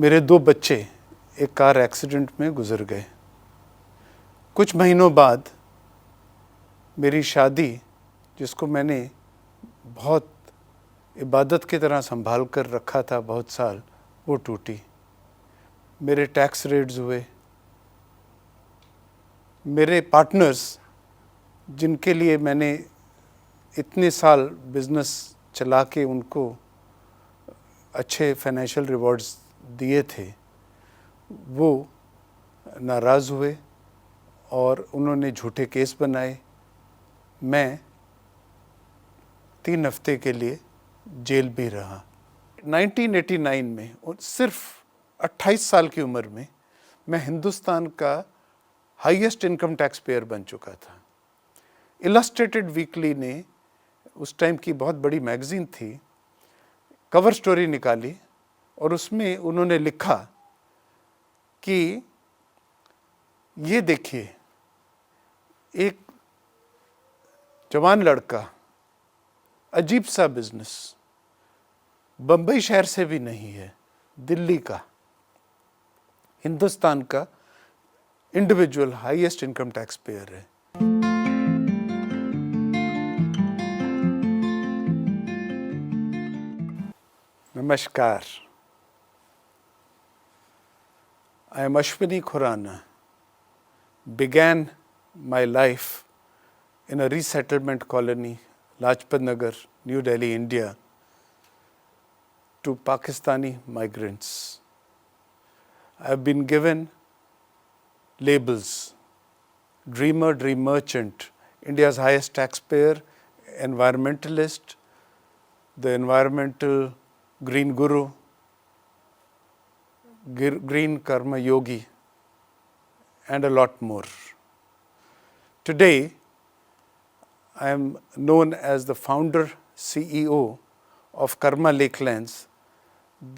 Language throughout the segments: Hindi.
मेरे 2 बच्चे एक कार एक्सीडेंट में गुजर गए। कुछ महीनों बाद मेरी शादी, जिसको मैंने बहुत इबादत की तरह संभाल कर रखा था बहुत साल, वो टूटी। मेरे टैक्स रेड्स हुए। मेरे पार्टनर्स, जिनके लिए मैंने इतने साल बिजनेस चला के उनको अच्छे फाइनेंशियल रिवॉर्ड्स दिए थे, वो नाराज़ हुए और उन्होंने झूठे केस बनाए। मैं 3 हफ्ते के लिए जेल भी रहा। 1989 में सिर्फ 28 साल की उम्र में मैं हिंदुस्तान का हाईएस्ट इनकम टैक्स पेयर बन चुका था। इलस्ट्रेटेड वीकली ने, उस टाइम की बहुत बड़ी मैगजीन थी, कवर स्टोरी निकाली और उसमें उन्होंने लिखा कि ये देखिए, एक जवान लड़का, अजीब सा बिजनेस, बंबई शहर से भी नहीं है, दिल्ली का, हिंदुस्तान का individual highest income tax payer है। नमस्कार, I am Ashwini Khurana. Began my life in a resettlement colony, Lajpat Nagar, New Delhi, India, to Pakistani migrants. I have been given labels: dreamer, dream merchant, India's highest taxpayer, environmentalist, the environmental green guru, green karma yogi, and a lot more. Today, I am known as the founder CEO of Karma Lakelands,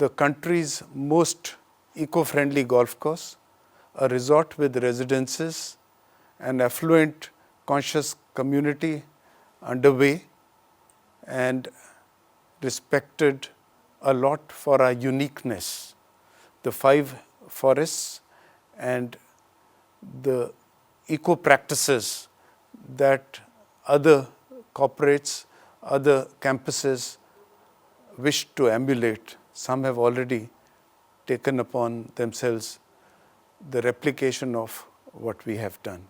the country's most eco-friendly golf course, a resort with residences, an affluent, conscious community underway, and respected a lot for our uniqueness, the 5 forests and the eco practices that other corporates, other campuses wish to emulate. Some have already taken upon themselves the replication of what we have done.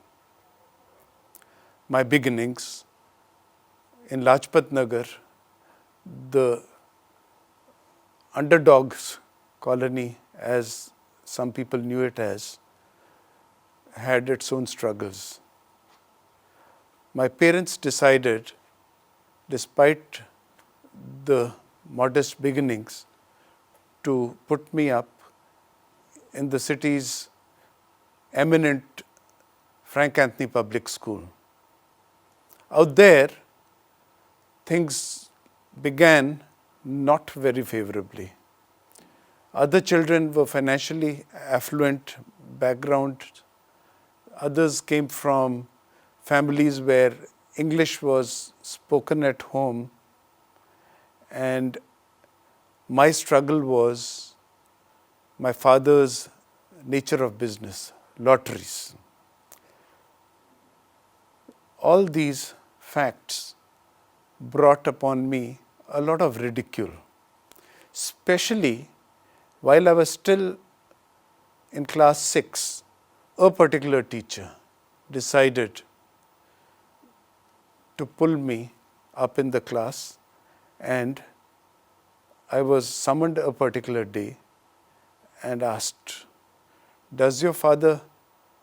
My beginnings in Lajpat Nagar, the underdogs colony, as some people knew it as, had its own struggles. My parents decided, despite the modest beginnings, to put me up in the city's eminent Frank Anthony Public School. Out there, things began not very favorably. Other children were financially affluent background. Others came from families where English was spoken at home, and my struggle was my father's nature of business, lotteries. All these facts brought upon me a lot of ridicule, especially while I was still in class 6. A particular teacher decided to pull me up in the class, and I was summoned a particular day and asked, "Does your father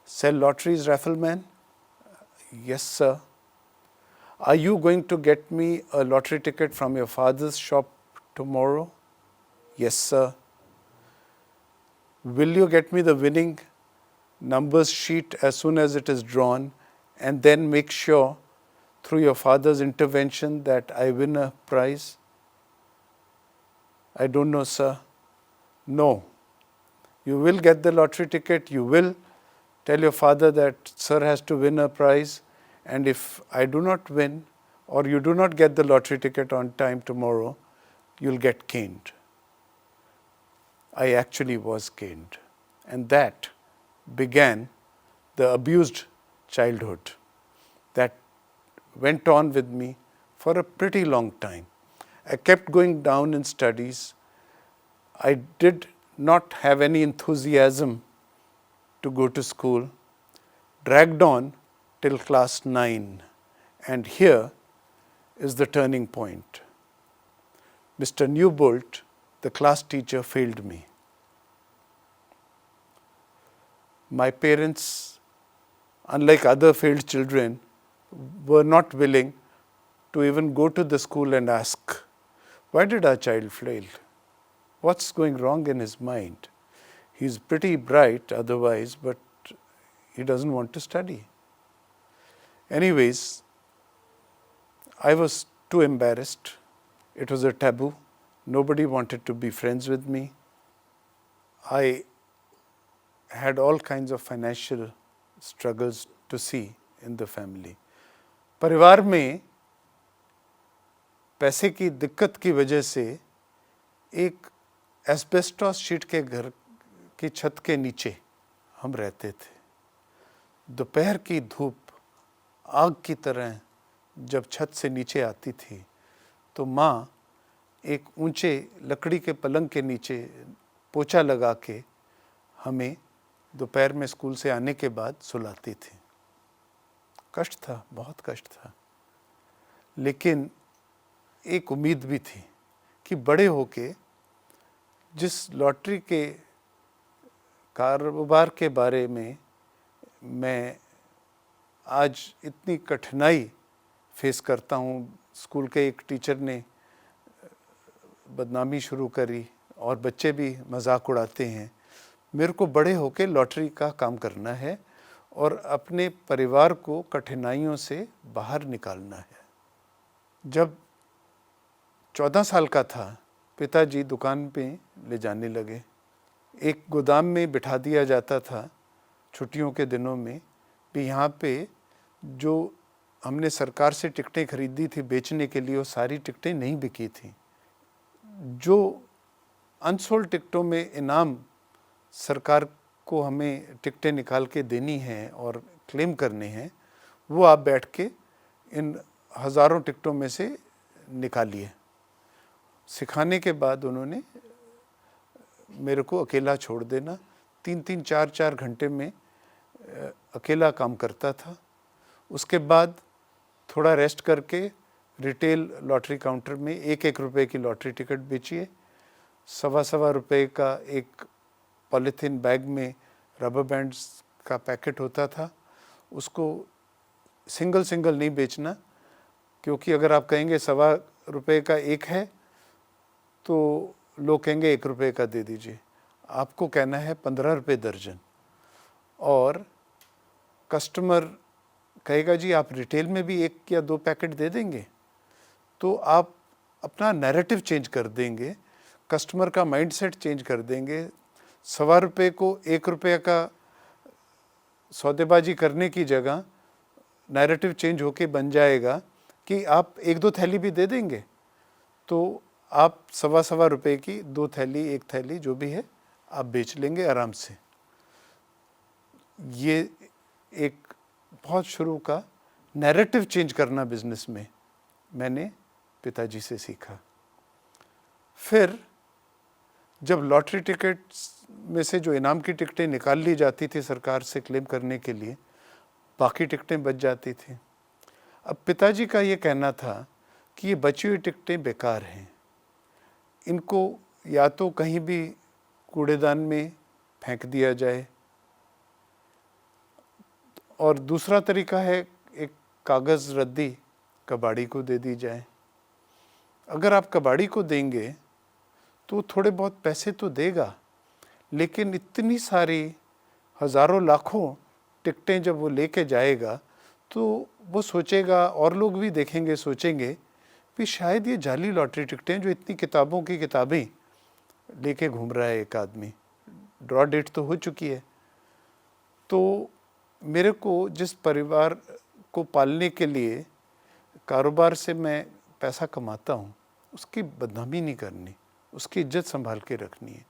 sell lotteries, Raffleman?" "Yes, sir." "Are you going to get me a lottery ticket from your father's shop tomorrow?" "Yes, sir." "Will you get me the winning numbers sheet as soon as it is drawn, and then make sure through your father's intervention that I win a prize?" "I don't know, sir." "No. You will get the lottery ticket. You will tell your father that sir has to win a prize, and if I do not win or you do not get the lottery ticket on time tomorrow, you'll get caned." I actually was caned. And that began the abused childhood that went on with me for a pretty long time. I kept going down in studies. I did not have any enthusiasm to go to school, dragged on till class 9. And here is the turning point. Mr. Newbolt, the class teacher, failed me. My parents, unlike other failed children, were not willing to even go to the school and ask, why did our child fail? What's going wrong in his mind? He's pretty bright otherwise, but he doesn't want to study. Anyways, I was too embarrassed. It was a taboo. Nobody wanted to be friends with me. I had all kinds of financial struggles to see in the family. परिवार में पैसे की दिक्कत की वजह से एक एस्बेस्टॉस शीट के घर की छत के नीचे हम रहते थे. दोपहर की धूप आग की तरह जब छत से नीचे आती थी तो माँ एक ऊंचे लकड़ी के पलंग के नीचे पोछा लगा के हमें दोपहर में स्कूल से आने के बाद सुलाती थी. कष्ट था, बहुत कष्ट था, लेकिन एक उम्मीद भी थी कि बड़े होके जिस लॉटरी के कारोबार के बारे में मैं आज इतनी कठिनाई फेस करता हूँ, स्कूल के एक टीचर ने बदनामी शुरू करी और बच्चे भी मजाक उड़ाते हैं, मेरे को बड़े होके लॉटरी का काम करना है और अपने परिवार को कठिनाइयों से बाहर निकालना है. जब 14 साल का था, पिताजी दुकान पे ले जाने लगे. एक गोदाम में बिठा दिया जाता था छुट्टियों के दिनों में भी. यहाँ पे जो हमने सरकार से टिकटें खरीदी थी बेचने के लिए, वो सारी टिकटें नहीं बिकी थी. जो अनसोल्ड टिकटों में इनाम सरकार को हमें टिकटें निकाल के देनी हैं और क्लेम करने हैं, वो आप बैठ के इन हज़ारों टिकटों में से निकालिए. सिखाने के बाद उन्होंने मेरे को अकेला छोड़ देना. 3-3, 4-4 घंटे में अकेला काम करता था. उसके बाद थोड़ा रेस्ट करके रिटेल लॉटरी काउंटर में 1-1 रुपए की लॉटरी टिकट बेचिए. 1.25 रुपए का एक पॉलीथीन बैग में रबर बैंड्स का पैकेट होता था, उसको सिंगल सिंगल नहीं बेचना, क्योंकि अगर आप कहेंगे 1.25 रुपए का एक है तो लोग कहेंगे 1 रुपए का दे दीजिए. आपको कहना है 15 रुपए दर्जन. और कस्टमर कहेगा जी आप रिटेल में भी 1 या 2 पैकेट दे देंगे, तो आप अपना नैरेटिव चेंज कर देंगे, कस्टमर का माइंडसेट चेंज कर देंगे. 1.25 रुपए को 1 रुपये का सौदेबाजी करने की जगह नैरेटिव चेंज होके बन जाएगा कि आप 1-2 थैली भी दे देंगे तो आप 1.25 रुपए की 2 थैली 1 थैली जो भी है आप बेच लेंगे आराम से. ये एक बहुत शुरू का नैरेटिव चेंज करना बिजनेस में मैंने पिताजी से सीखा. फिर जब लॉटरी टिकट्स में से जो इनाम की टिकटें निकाल ली जाती थी सरकार से क्लेम करने के लिए, बाकी टिकटें बच जाती थी. अब पिताजी का ये कहना था कि ये बची हुई टिकटें बेकार हैं, इनको या तो कहीं भी कूड़ेदान में फेंक दिया जाए, और दूसरा तरीका है एक कागज़ रद्दी कबाड़ी को दे दी जाए. अगर आप कबाड़ी को देंगे तो थोड़े बहुत पैसे तो देगा, लेकिन इतनी सारी हज़ारों लाखों टिकटें जब वो लेके जाएगा तो वो सोचेगा, और लोग भी देखेंगे, सोचेंगे कि शायद ये जाली लॉटरी टिकटें जो इतनी किताबों की किताबें लेके घूम रहा है एक आदमी, ड्रॉ डेट तो हो चुकी है. तो मेरे को जिस परिवार को पालने के लिए कारोबार से मैं पैसा कमाता हूँ, उसकी बदनामी नहीं करनी, उसकी इज्जत संभाल के रखनी है.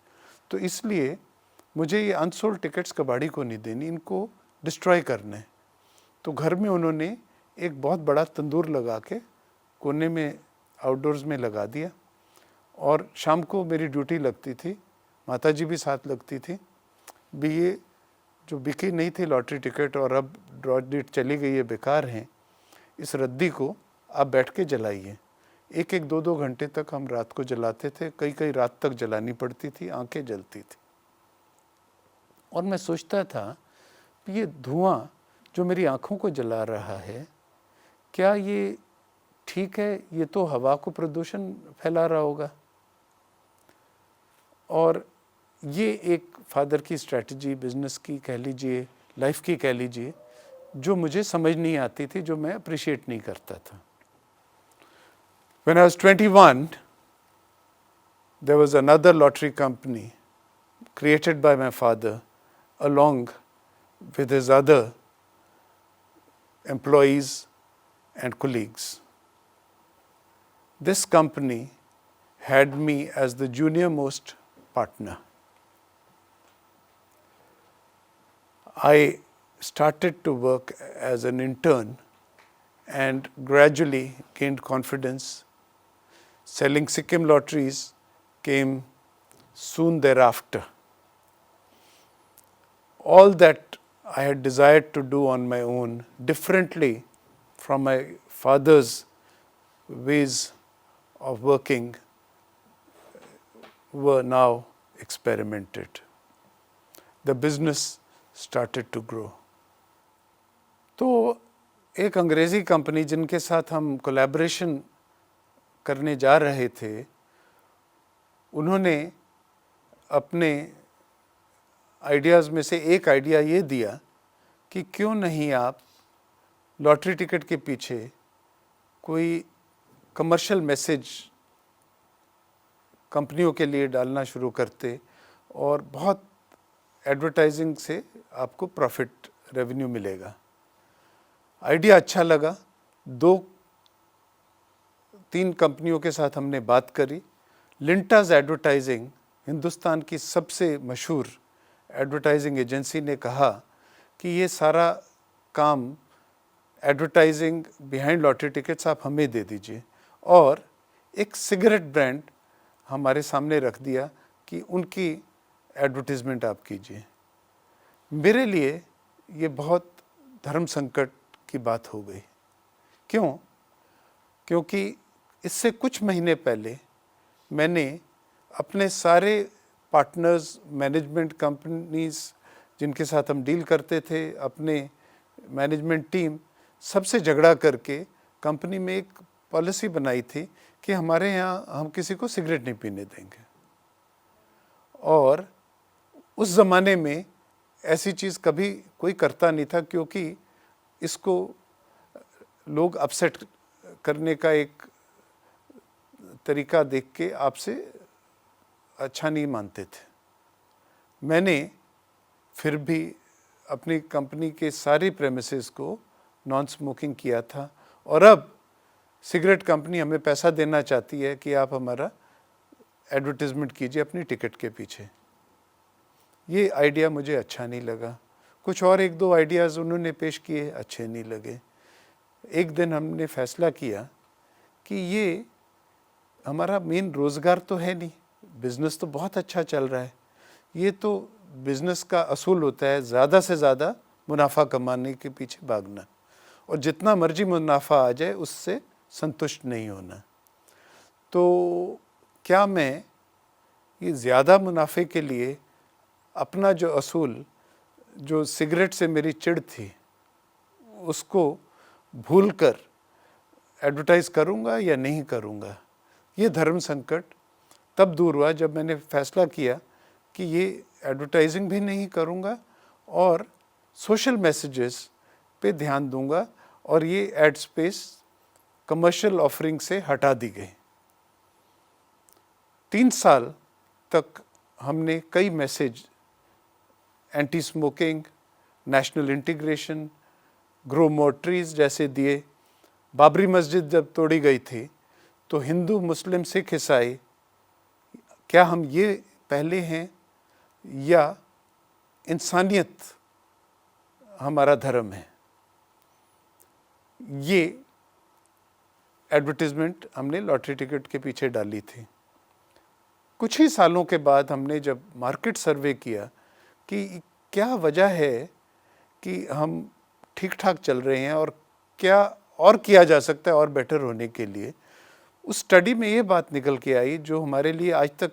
तो इसलिए मुझे ये अनसोल्ड टिकट्स कबाड़ी को नहीं देनी, इनको डिस्ट्रॉय करना है। तो घर में उन्होंने एक बहुत बड़ा तंदूर लगा के कोने में आउटडोर्स में लगा दिया, और शाम को मेरी ड्यूटी लगती थी, माताजी भी साथ लगती थी। भी ये जो बिकी नहीं थी लॉटरी टिकट और अब ड्रॉ डेट चली गई है, बेकार हैं, इस रद्दी को आप बैठ के जलाइए। एक एक दो दो घंटे तक हम रात को जलाते थे, कई कई रात तक जलानी पड़ती थी, आंखें जलती थी। और मैं सोचता था ये धुआं जो मेरी आंखों को जला रहा है, क्या ये ठीक है? ये तो हवा को प्रदूषण फैला रहा होगा। और ये एक फादर की स्ट्रैटेजी, बिजनेस की कह लीजिए, लाइफ की कह लीजिए, जो मुझे समझ नहीं आती थी, जो मैं अप्रिशिएट नहीं करता था। When I was 21, there was another lottery company created by my father along with his other employees and colleagues. This company had me as the junior most partner. I started to work as an intern and gradually gained confidence. Selling Sikkim lotteries came soon thereafter. All that I had desired to do on my own, differently from my father's ways of working, were now experimented. The business started to grow. तो एक अंग्रेज़ी कंपनी जिनके साथ हम कोलैबोरेशन करने जा रहे थे, उन्होंने अपने आइडियाज़ में से एक आइडिया ये दिया कि क्यों नहीं आप लॉटरी टिकट के पीछे कोई कमर्शियल मैसेज कंपनियों के लिए डालना शुरू करते, और बहुत एडवर्टाइजिंग से आपको प्रॉफिट रेवेन्यू मिलेगा। आइडिया अच्छा लगा। 2-3 कंपनियों के साथ हमने बात करी। लिंटाज एडवर्टाइजिंग, हिंदुस्तान की सबसे मशहूर एडवर्टाइजिंग एजेंसी, ने कहा कि ये सारा काम एडवर्टाइजिंग बिहाइंड लॉटरी टिकट्स आप हमें दे दीजिए, और एक सिगरेट ब्रांड हमारे सामने रख दिया कि उनकी एडवर्टीज़मेंट आप कीजिए। मेरे लिए ये बहुत धर्म संकट की बात हो गई। क्यों? क्योंकि इससे कुछ महीने पहले मैंने अपने सारे पार्टनर्स, मैनेजमेंट कंपनीज जिनके साथ हम डील करते थे, अपने मैनेजमेंट टीम, सबसे झगड़ा करके कंपनी में एक पॉलिसी बनाई थी कि हमारे यहाँ हम किसी को सिगरेट नहीं पीने देंगे। और उस ज़माने में ऐसी चीज़ कभी कोई करता नहीं था, क्योंकि इसको लोग अपसेट करने का एक तरीका देख के आपसे अच्छा नहीं मानते थे। मैंने फिर भी अपनी कंपनी के सारे प्रेमिसेस को नॉन स्मोकिंग किया था, और अब सिगरेट कंपनी हमें पैसा देना चाहती है कि आप हमारा एडवर्टीज़मेंट कीजिए अपनी टिकट के पीछे। ये आइडिया मुझे अच्छा नहीं लगा। कुछ और 1-2 आइडियाज़ उन्होंने पेश किए, अच्छे नहीं लगे। एक दिन हमने फैसला किया कि ये हमारा मेन रोज़गार तो है नहीं, बिज़नेस तो बहुत अच्छा चल रहा है, ये तो बिज़नेस का असूल होता है ज़्यादा से ज़्यादा मुनाफा कमाने के पीछे भागना, और जितना मर्जी मुनाफा आ जाए उससे संतुष्ट नहीं होना। तो क्या मैं ये ज़्यादा मुनाफे के लिए अपना जो असूल, जो सिगरेट से मेरी चिढ़ थी, उसको भूलकर एडवर्टाइज़ करूँगा या नहीं करूँगा? ये धर्म संकट तब दूर हुआ जब मैंने फैसला किया कि ये एडवर्टाइजिंग भी नहीं करूँगा और सोशल मैसेजेस पे ध्यान दूंगा, और ये एड स्पेस कमर्शियल ऑफरिंग से हटा दी गई। 3 साल तक हमने कई message anti smoking, national integration, grow more trees जैसे दिए। बाबरी मस्जिद जब तोड़ी गई थी तो हिंदू, मुस्लिम, सिख, ईसाई, क्या हम ये पहले हैं या इंसानियत हमारा धर्म है, ये एडवर्टीजमेंट हमने लॉटरी टिकट के पीछे डाली थी। कुछ ही सालों के बाद हमने जब मार्केट सर्वे किया कि क्या वजह है कि हम ठीक ठाक चल रहे हैं और क्या और किया जा सकता है और बेटर होने के लिए, उस स्टडी में ये बात निकल के आई जो हमारे लिए आज तक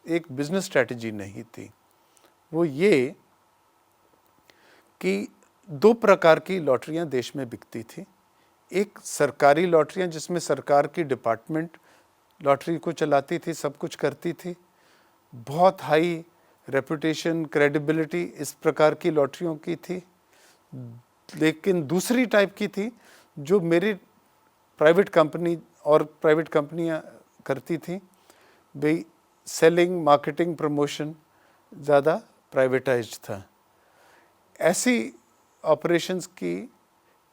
एक बिजनेस स्ट्रैटेजी नहीं थी। वो ये कि दो प्रकार की लॉटरियां देश में बिकती थी। एक सरकारी लॉटरियां जिसमें सरकार की डिपार्टमेंट लॉटरी को चलाती थी, सब कुछ करती थी, बहुत हाई रेपुटेशन क्रेडिबिलिटी इस प्रकार की लॉटरियों की थी। लेकिन दूसरी टाइप की थी जो मेरी प्राइवेट कंपनी और प्राइवेट कंपनियां करती थी, भाई सेलिंग मार्केटिंग प्रमोशन ज़्यादा प्राइवेटाइज्ड था। ऐसी ऑपरेशंस की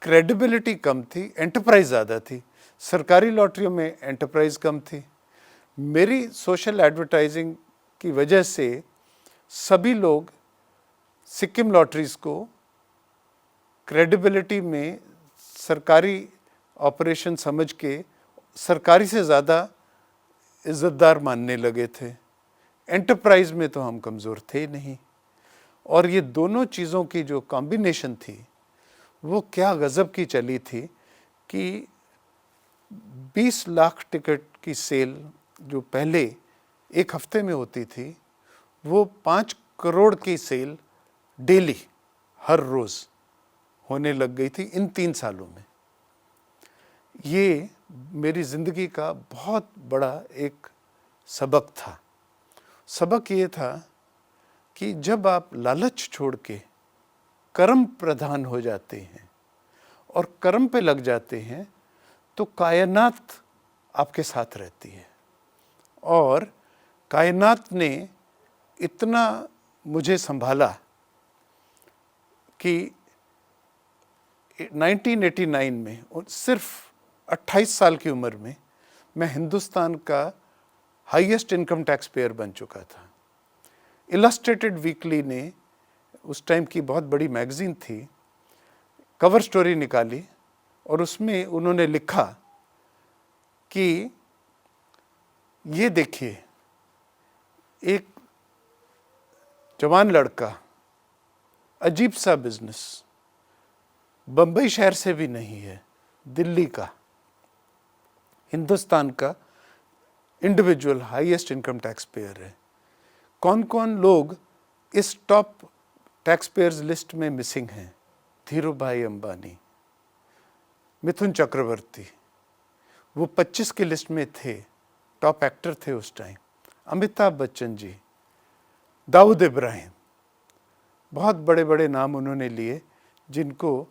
क्रेडिबिलिटी कम थी, एंटरप्राइज ज़्यादा थी। सरकारी लॉटरियों में एंटरप्राइज कम थी। मेरी सोशल एडवर्टाइजिंग की वजह से सभी लोग सिक्किम लॉटरीज को क्रेडिबिलिटी में सरकारी ऑपरेशन समझ के सरकारी से ज़्यादा इज़्ज़तदार मानने लगे थे। एंटरप्राइज में तो हम कमज़ोर थे नहीं। और ये दोनों चीज़ों की जो कॉम्बिनेशन थी वो क्या गज़ब की चली थी कि 20 लाख टिकट की सेल जो पहले एक हफ्ते में होती थी, वो 5 करोड़ की सेल डेली हर रोज़ होने लग गई थी इन 3 सालों में। ये मेरी ज़िंदगी का बहुत बड़ा एक सबक था। सबक ये था कि जब आप लालच छोड़ के कर्म प्रधान हो जाते हैं और कर्म पे लग जाते हैं तो कायनात आपके साथ रहती है। और कायनात ने इतना मुझे संभाला कि 1989 में सिर्फ 28 साल की उम्र में मैं हिंदुस्तान का हाईएस्ट इनकम टैक्स पेयर बन चुका था। इलस्ट्रेटेड वीकली ने, उस टाइम की बहुत बड़ी मैगजीन थी, कवर स्टोरी निकाली और उसमें उन्होंने लिखा कि ये देखिए, एक जवान लड़का, अजीब सा बिजनेस, बंबई शहर से भी नहीं है, दिल्ली का, हिंदुस्तान का individual highest income tax payer है। कौन कौन लोग इस टॉप टैक्स पेयर्स लिस्ट में मिसिंग हैं? धीरूभाई अंबानी, मिथुन चक्रवर्ती, वो 25 की लिस्ट में थे, टॉप एक्टर थे उस टाइम। अमिताभ बच्चन जी, दाऊद इब्राहिम, बहुत बड़े बड़े नाम उन्होंने लिए जिनको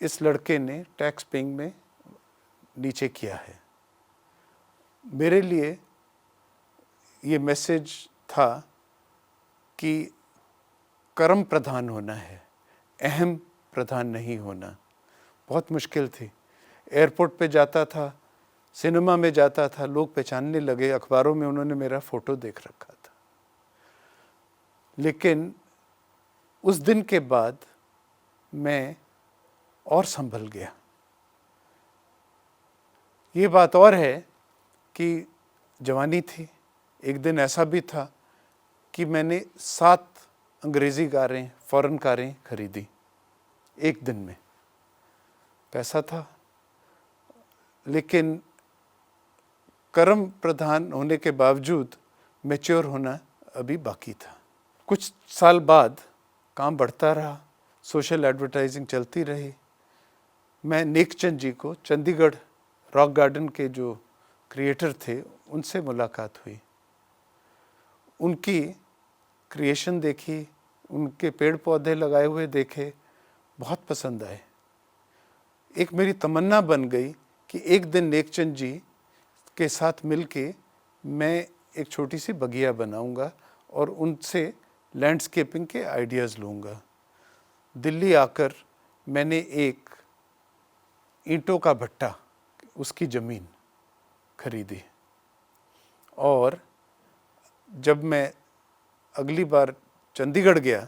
इस लड़के ने टैक्स पेइंग में नीचे किया है। मेरे लिए ये मैसेज था कि कर्म प्रधान होना है, अहम प्रधान नहीं होना। बहुत मुश्किल थी। एयरपोर्ट पे जाता था, सिनेमा में जाता था, लोग पहचानने लगे, अखबारों में उन्होंने मेरा फ़ोटो देख रखा था। लेकिन उस दिन के बाद मैं और संभल गया। ये बात और है कि जवानी थी। एक दिन ऐसा भी था कि मैंने 7 अंग्रेज़ी कारें, फ़ॉरेन कारें खरीदी एक दिन में। पैसा था, लेकिन कर्म प्रधान होने के बावजूद मैच्योर होना अभी बाकी था। कुछ साल बाद काम बढ़ता रहा, सोशल एडवर्टाइजिंग चलती रही। मैं नेकचंद जी को, चंडीगढ़ रॉक गार्डन के जो क्रिएटर थे, उनसे मुलाकात हुई। उनकी क्रिएशन देखी, उनके पेड़ पौधे लगाए हुए देखे, बहुत पसंद आए। एक मेरी तमन्ना बन गई कि एक दिन नेकचंद जी के साथ मिलके मैं एक छोटी सी बगिया बनाऊंगा और उनसे लैंडस्केपिंग के आइडियाज़ लूँगा। दिल्ली आकर मैंने एक ईंटों का भट्टा, उसकी ज़मीन खरीदी। और जब मैं अगली बार चंडीगढ़ गया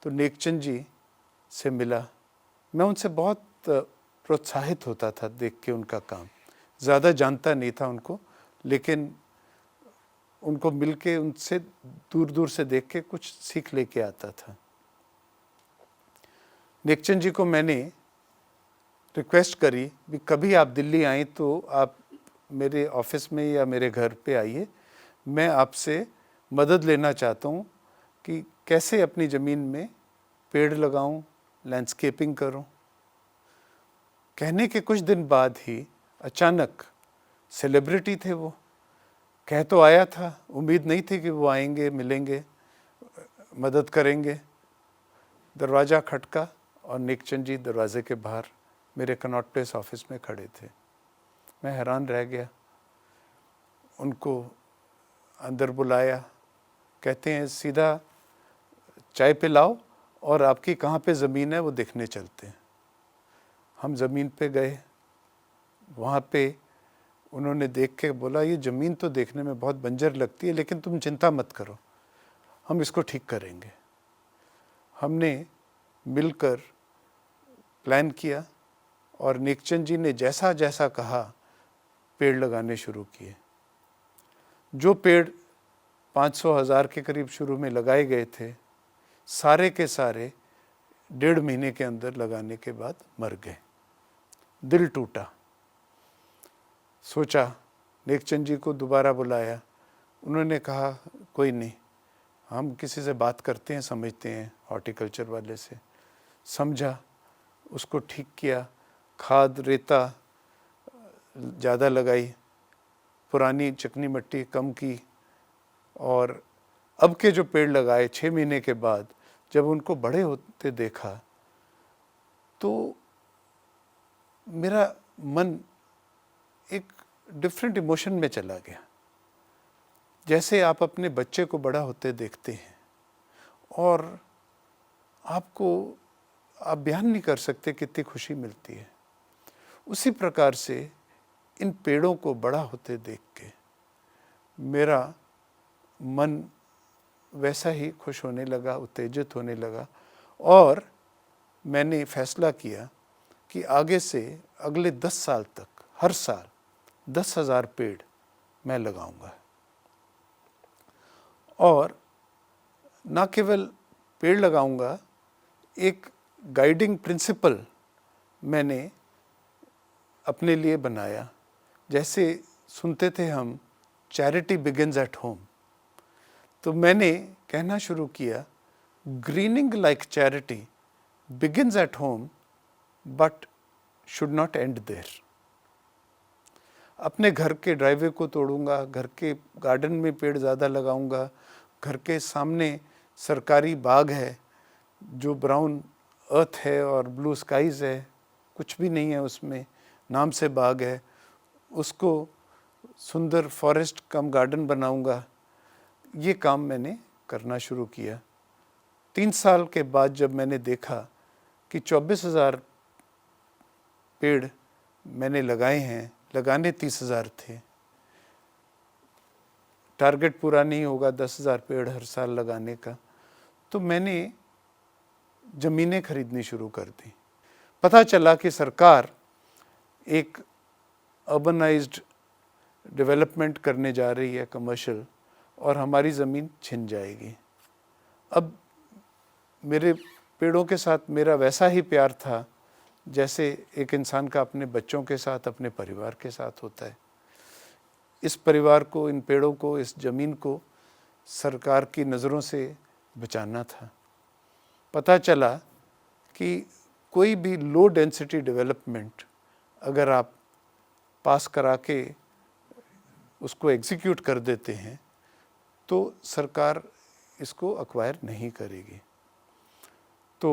तो नेकचंद जी से मिला। मैं उनसे बहुत प्रोत्साहित होता था देख के उनका काम। ज़्यादा जानता नहीं था उनको, लेकिन उनको मिलके उनसे दूर दूर से देख के कुछ सीख लेके आता था। नेकचंद जी को मैंने रिक्वेस्ट करी कि कभी आप दिल्ली आएँ तो आप मेरे ऑफिस में या मेरे घर पे आइए, मैं आपसे मदद लेना चाहता हूँ कि कैसे अपनी ज़मीन में पेड़ लगाऊं, लैंडस्केपिंग करूं। कहने के कुछ दिन बाद ही अचानक, सेलिब्रिटी थे वो, कह तो आया था, उम्मीद नहीं थी कि वो आएंगे, मिलेंगे, मदद करेंगे। दरवाज़ा खटका और नेकचंद जी दरवाजे के बाहर मेरे कनॉट प्लेस ऑफिस में खड़े थे। मैं हैरान रह गया। उनको अंदर बुलाया, कहते हैं सीधा चाय पिलाओ और आपकी कहाँ पे ज़मीन है वो देखने चलते हैं। हम ज़मीन पे गए। वहाँ पे उन्होंने देख के बोला, ये ज़मीन तो देखने में बहुत बंजर लगती है, लेकिन तुम चिंता मत करो, हम इसको ठीक करेंगे। हमने मिलकर प्लान किया और नेकचंद जी ने जैसा जैसा कहा पेड़ लगाने शुरू किए। जो पेड़ 500,000 के करीब शुरू में लगाए गए थे, सारे के सारे 1.5 महीने के अंदर लगाने के बाद मर गए। दिल टूटा। सोचा, नेकचंद जी को दोबारा बुलाया। उन्होंने कहा कोई नहीं, हम किसी से बात करते हैं, समझते हैं, हॉर्टिकल्चर वाले से। समझा, उसको ठीक किया, खाद रेता ज़्यादा लगाई, पुरानी चिकनी मिट्टी कम की, और अब के जो पेड़ लगाए 6 महीने के बाद जब उनको बड़े होते देखा तो मेरा मन एक डिफरेंट इमोशन में चला गया। जैसे आप अपने बच्चे को बड़ा होते देखते हैं और आप बयान नहीं कर सकते कितनी खुशी मिलती है, उसी प्रकार से इन पेड़ों को बड़ा होते देख के मेरा मन वैसा ही खुश होने लगा, उत्तेजित होने लगा, और मैंने फैसला किया कि आगे से अगले 10 साल तक हर साल 10,000 पेड़ मैं लगाऊंगा। और ना केवल पेड़ लगाऊंगा, एक गाइडिंग प्रिंसिपल मैंने अपने लिए बनाया। जैसे सुनते थे हम, चैरिटी बिगिंस एट होम, तो मैंने कहना शुरू किया, greening like charity begins at home but should not end there. अपने घर के ड्राइवे को तोड़ूंगा, घर के गार्डन में पेड़ ज़्यादा लगाऊंगा, घर के सामने सरकारी बाग है जो ब्राउन अर्थ है और ब्लू स्काइज़ है, कुछ भी नहीं है उसमें, नाम से बाग है, उसको सुंदर फॉरेस्ट कम गार्डन बनाऊंगा। ये काम मैंने करना शुरू किया। 3 साल के बाद जब मैंने देखा कि 24,000 पेड़ मैंने लगाए हैं, लगाने 30,000 थे, टारगेट पूरा नहीं होगा 10,000 पेड़ हर साल लगाने का, तो मैंने ज़मीनें खरीदनी शुरू कर दी। पता चला कि सरकार एक अर्बनाइज्ड डेवलपमेंट करने जा रही है, कमर्शियल, और हमारी ज़मीन छिन जाएगी। अब मेरे पेड़ों के साथ मेरा वैसा ही प्यार था जैसे एक इंसान का अपने बच्चों के साथ, अपने परिवार के साथ होता है। इस परिवार को, इन पेड़ों को, इस ज़मीन को सरकार की नज़रों से बचाना था। पता चला कि कोई भी लो डेंसिटी डेवलपमेंट अगर आप पास करा के उसको एग्जीक्यूट कर देते हैं तो सरकार इसको एक्वायर नहीं करेगी। तो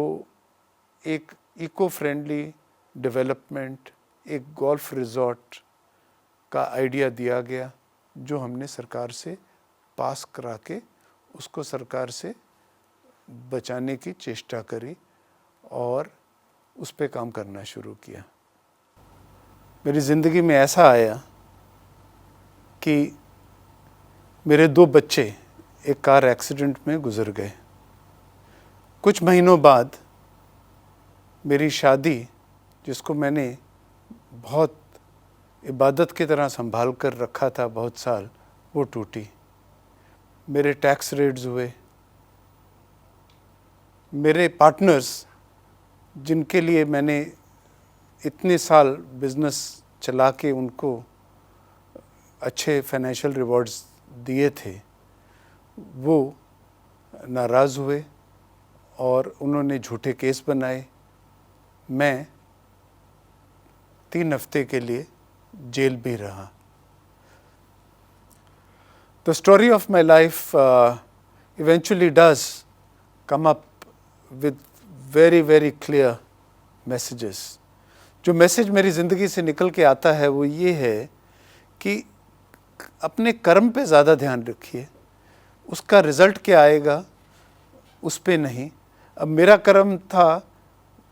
एक इको फ्रेंडली डेवलपमेंट, एक गोल्फ रिजॉर्ट का आइडिया दिया गया जो हमने सरकार से पास करा के उसको सरकार से बचाने की चेष्टा करी और उस पे काम करना शुरू किया। मेरी ज़िंदगी में ऐसा आया कि मेरे 2 बच्चे, एक कार एक्सीडेंट में गुजर गए। कुछ महीनों बाद मेरी शादी, जिसको मैंने बहुत इबादत की तरह संभाल कर रखा था बहुत साल, वो टूटी। मेरे टैक्स रेड्स हुए। मेरे पार्टनर्स, जिनके लिए मैंने इतने साल बिजनेस चला के उनको अच्छे फाइनेंशियल रिवॉर्ड्स दिए थे, वो नाराज़ हुए और उन्होंने झूठे केस बनाए। मैं 3 हफ्ते के लिए जेल भी रहा। The story of my life eventually does come up with very very clear messages. जो मैसेज मेरी ज़िंदगी से निकल के आता है वो ये है कि अपने कर्म पे ज़्यादा ध्यान रखिए, उसका रिज़ल्ट क्या आएगा उस पे नहीं। अब मेरा कर्म था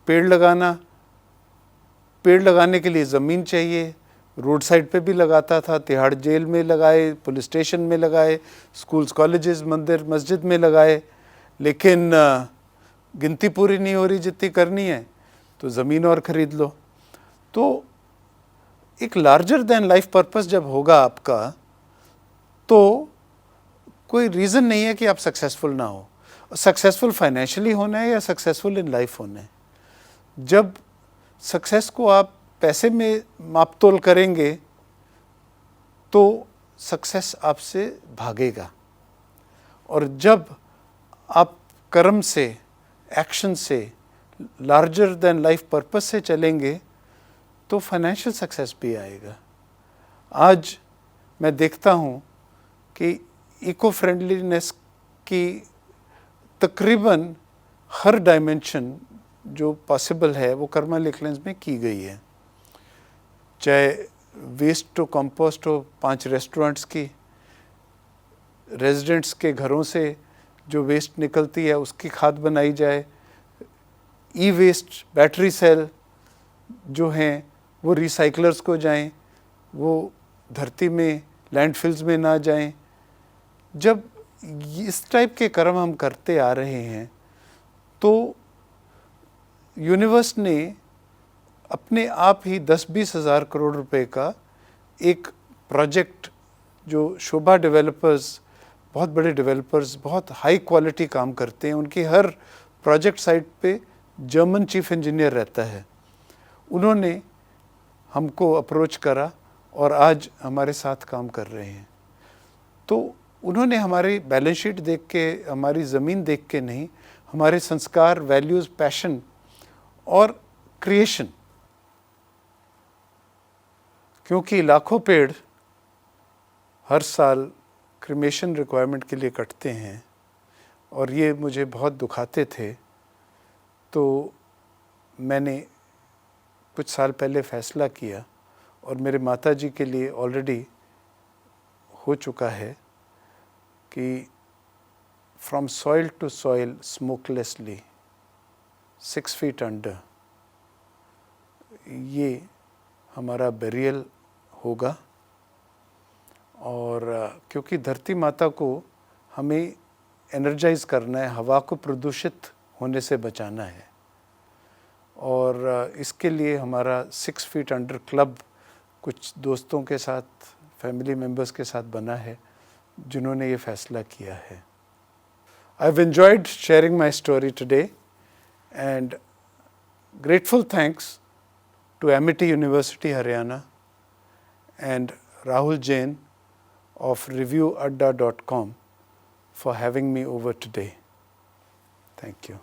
पेड़ लगाना, पेड़ लगाने के लिए ज़मीन चाहिए, रोड साइड पे भी लगाता था, तिहाड़ जेल में लगाए, पुलिस स्टेशन में लगाए, स्कूल्स कॉलेजेस मंदिर मस्जिद में लगाए, लेकिन गिनती पूरी नहीं हो रही जितनी करनी है, तो ज़मीन और ख़रीद लो। तो एक लार्जर देन लाइफ पर्पस जब होगा आपका, तो कोई रीज़न नहीं है कि आप सक्सेसफुल ना हो। सक्सेसफुल फाइनेंशियली होना है या सक्सेसफुल इन लाइफ होना है। जब सक्सेस को आप पैसे में मापतोल करेंगे तो सक्सेस आपसे भागेगा, और जब आप कर्म से, एक्शन से, लार्जर देन लाइफ पर्पस से चलेंगे तो फाइनेंशियल सक्सेस भी आएगा। आज मैं देखता हूँ कि इको फ्रेंडलीनेस की तकरीबन हर डायमेंशन जो पॉसिबल है वो कर्मा एक्लेंस में की गई है। चाहे वेस्ट टू कंपोस्ट हो, 5 रेस्टोरेंट्स की, रेजिडेंट्स के घरों से जो वेस्ट निकलती है उसकी खाद बनाई जाए, ई वेस्ट बैटरी सेल जो हैं वो रिसाइकलर्स को जाएं, वो धरती में लैंडफिल्स में ना जाएं। जब इस टाइप के कर्म हम करते आ रहे हैं तो यूनिवर्स ने अपने आप ही 10-20 हज़ार करोड़ रुपए का एक प्रोजेक्ट, जो शोभा डेवलपर्स, बहुत बड़े डेवलपर्स बहुत हाई क्वालिटी काम करते हैं, उनकी हर प्रोजेक्ट साइट पे जर्मन चीफ इंजीनियर रहता है, उन्होंने हमको अप्रोच करा और आज हमारे साथ काम कर रहे हैं। तो उन्होंने हमारी बैलेंस शीट देख के, हमारी ज़मीन देख के नहीं, हमारे संस्कार, वैल्यूज़, पैशन और क्रिएशन, क्योंकि लाखों पेड़ हर साल क्रिमेशन रिक्वायरमेंट के लिए कटते हैं और ये मुझे बहुत दुखाते थे, तो मैंने कुछ साल पहले फ़ैसला किया और मेरे माताजी के लिए ऑलरेडी हो चुका है कि from soil to soil smokelessly 6 feet under, ये हमारा बेरियल होगा। और क्योंकि धरती माता को हमें एनर्जाइज करना है, हवा को प्रदूषित होने से बचाना है, और इसके लिए हमारा 6 फीट अंडर क्लब कुछ दोस्तों के साथ, फैमिली मेम्बर्स के साथ बना है जिन्होंने ये फ़ैसला किया है। I have enjoyed sharing my story today and grateful thanks to Amity University Haryana and Rahul Jain of reviewadda.com for having me over today. Thank you.